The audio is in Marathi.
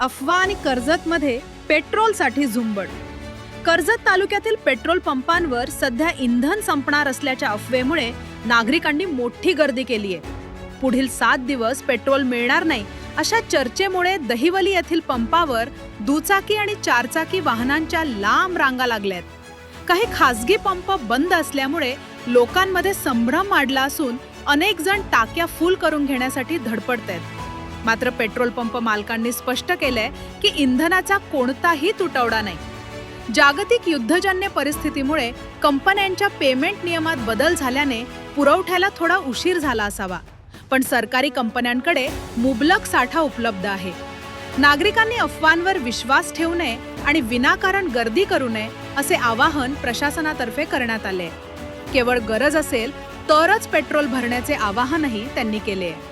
अफवा आणि कर्जतमध्ये पेट्रोलसाठी झुंबड. कर्जत तालुक्यातील पेट्रोल पंपांवर सध्या इंधन संपणार असल्याच्या अफवेमुळे नागरिकांनी मोठी गर्दी केली आहे. पुढील 7 दिवस पेट्रोल मिळणार नाही अशा चर्चेमुळे दहिवली येथील पंपावर दुचाकी आणि चारचाकी वाहनांच्या लांब रांगा लागल्यात. काही खासगी पंप बंद असल्यामुळे लोकांमध्ये संभ्रम वाढला असून अनेक जण टाक्या फुल करून घेण्यासाठी धडपडतायत. मात्र पेट्रोल पंप मालकांनी स्पष्ट केलंय की इंधनाचा कोणताही तुटवडा नाही. जागतिक युद्धजन्य परिस्थितीमुळे कंपन्यांच्या पेमेंट नियमात बदल झाल्याने पुरवठ्याला थोडा उशीर झाला असावा, पण सरकारी कंपन्यांकडे मुबलक साठा उपलब्ध आहे. नागरिकांनी अफवांवर विश्वास ठेवू नये आणि विनाकारण गर्दी करू नये असे आवाहन प्रशासनातर्फे करण्यात आले. केवळ गरज असेल तरच पेट्रोल भरण्याचे आवाहनही त्यांनी केले आहे.